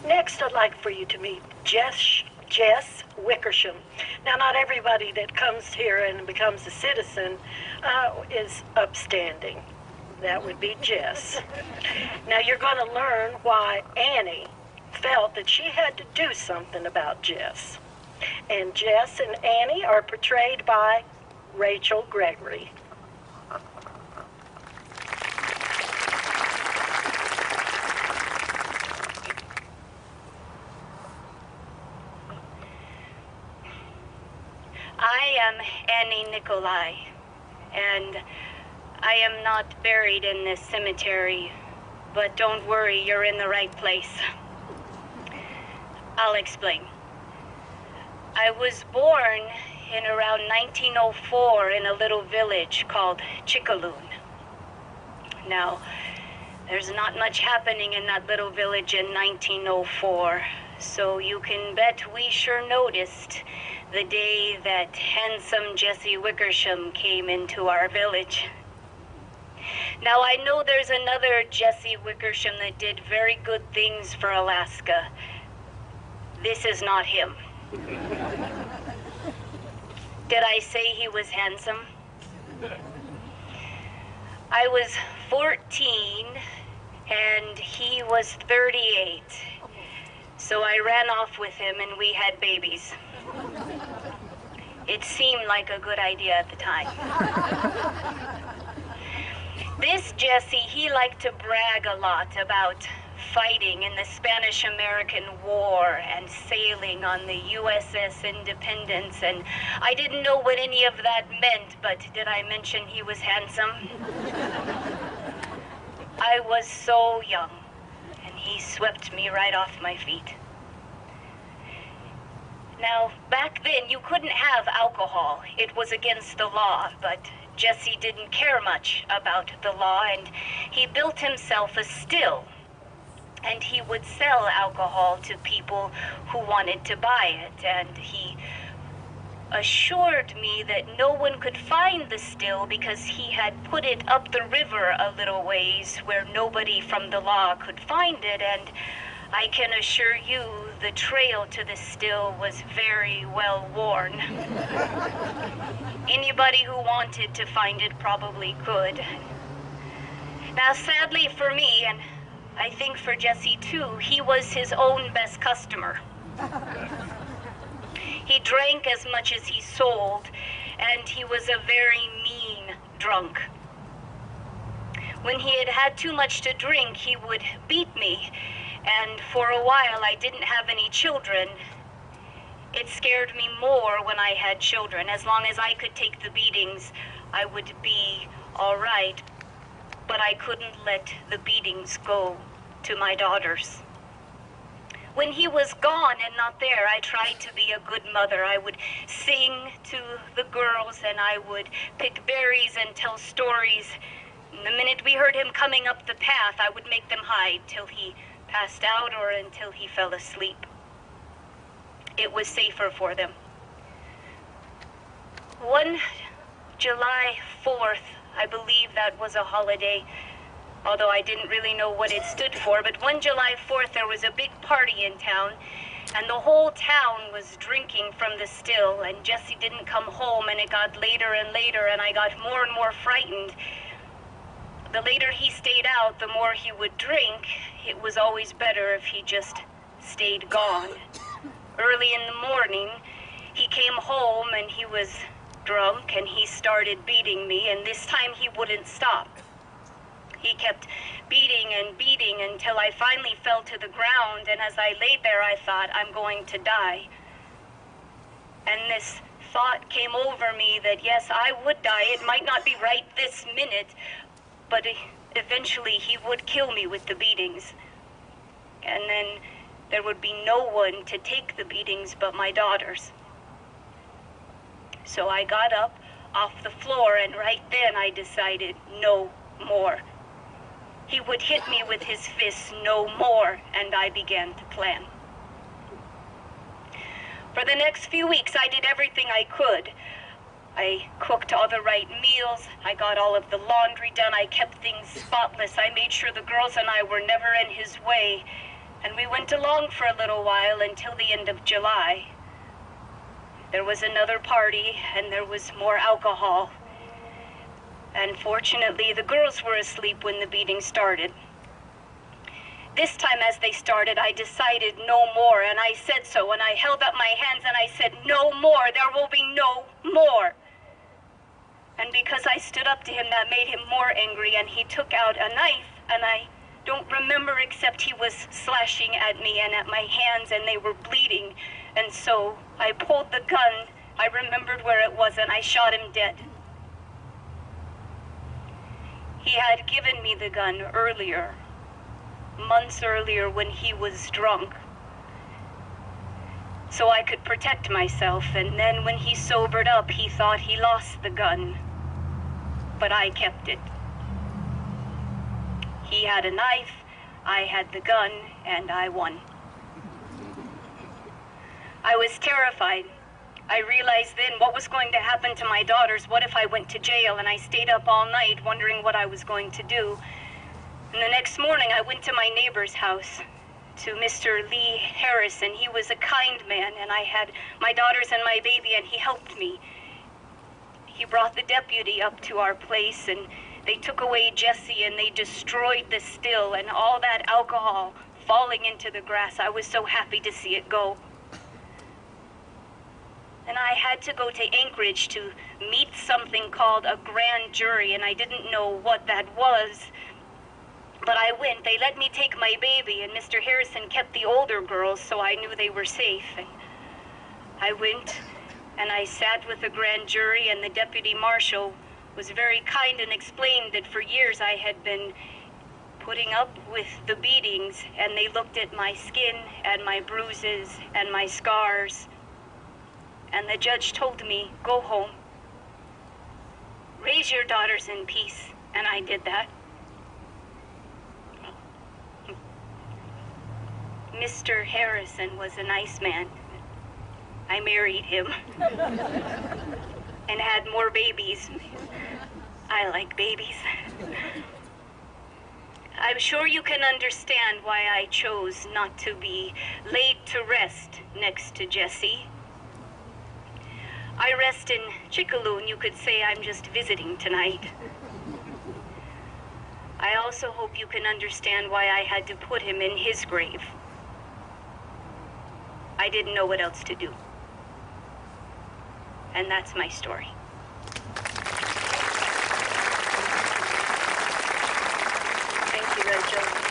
Next, I'd like for you to meet Jess Wickersham. Now, not everybody that comes here and becomes a citizen is upstanding. That would be Jess. Now, you're going to learn why Annie felt that she had to do something about Jess. And Jess and Annie are portrayed by Rachel Gregory. I am Annie Nickolai, and I am not buried in this cemetery, but don't worry, you're in the right place. I'll explain. I was born in around 1904 in a little village called Nickolai. Now, there's not much happening in that little village in 1904, so you can bet we sure noticed the day that handsome Jess Wickersham came into our village. Now, I know there's another Jess Wickersham that did very good things for Alaska. This is not him. Did I say he was handsome? I was 14 and he was 38. So I ran off with him and we had babies. It seemed like a good idea at the time. This Jesse, he liked to brag a lot about fighting in the Spanish-American War and sailing on the USS Independence, and I didn't know what any of that meant, but did I mention he was handsome? I was so young, and he swept me right off my feet. Now, back then, you couldn't have alcohol. It was against the law, but Jesse didn't care much about the law, and he built himself a still. And he would sell alcohol to people who wanted to buy it, and he assured me that no one could find the still because he had put it up the river a little ways where nobody from the law could find it, and I can assure you the trail to the still was very well worn. Anybody who wanted to find it probably could. Now, sadly for me, and I think for Jesse too, he was his own best customer. He drank as much as he sold, and he was a very mean drunk. When he had had too much to drink, he would beat me, and for a while I didn't have any children. It scared me more when I had children. As long as I could take the beatings, I would be all right. But I couldn't let the beatings go to my daughters. When he was gone and not there, I tried to be a good mother. I would sing to the girls, and I would pick berries and tell stories. And the minute we heard him coming up the path, I would make them hide till he passed out or until he fell asleep. It was safer for them. One July 4th, I believe that was a holiday, although I didn't really know what it stood for, but one July 4th there was a big party in town, and the whole town was drinking from the still, and Jesse didn't come home, and it got later and later, and I got more and more frightened. The later he stayed out, the more he would drink. It was always better if he just stayed gone. Early in the morning, he came home and he was drunk and he started beating me, and this time he wouldn't stop. He kept beating and beating until I finally fell to the ground, and as I laid there I thought, I'm going to die. And this thought came over me that yes, I would die. It might not be right this minute, but eventually he would kill me with the beatings. And then there would be no one to take the beatings but my daughters. So I got up off the floor, and right then I decided no more. He would hit me with his fists no more, and I began to plan. For the next few weeks, I did everything I could. I cooked all the right meals. I got all of the laundry done. I kept things spotless. I made sure the girls and I were never in his way. And we went along for a little while until the end of July. There was another party, and there was more alcohol. And fortunately, the girls were asleep when the beating started. This time as they started, I decided no more, and I said so, and I held up my hands and I said, no more, there will be no more. And because I stood up to him, that made him more angry, and he took out a knife, and I don't remember except he was slashing at me and at my hands, and they were bleeding. And so I pulled the gun, I remembered where it was, and I shot him dead. He had given me the gun earlier, months earlier when he was drunk, so I could protect myself, and then when he sobered up, he thought he lost the gun, but I kept it. He had a knife, I had the gun, and I won. I was terrified. I realized then what was going to happen to my daughters. What if I went to jail? And I stayed up all night wondering what I was going to do. And the next morning I went to my neighbor's house, to Mr. Lee Harrison. He was a kind man, and I had my daughters and my baby, and he helped me. He brought the deputy up to our place, and they took away Jesse, and they destroyed the still and all that alcohol falling into the grass. I was so happy to see it go. And I had to go to Anchorage to meet something called a grand jury, and I didn't know what that was. But I went. They let me take my baby, and Mr. Harrison kept the older girls, so I knew they were safe. And I went, and I sat with the grand jury, and the deputy marshal was very kind and explained that for years I had been putting up with the beatings, and they looked at my skin and my bruises and my scars. And the judge told me, go home. Raise your daughters in peace. And I did that. Mr. Harrison was a nice man. I married him and had more babies. I like babies. I'm sure you can understand why I chose not to be laid to rest next to Jesse. I rest in Chickaloon. You could say I'm just visiting tonight. I also hope you can understand why I had to put him in his grave. I didn't know what else to do. And that's my story. Thank you, Rachel.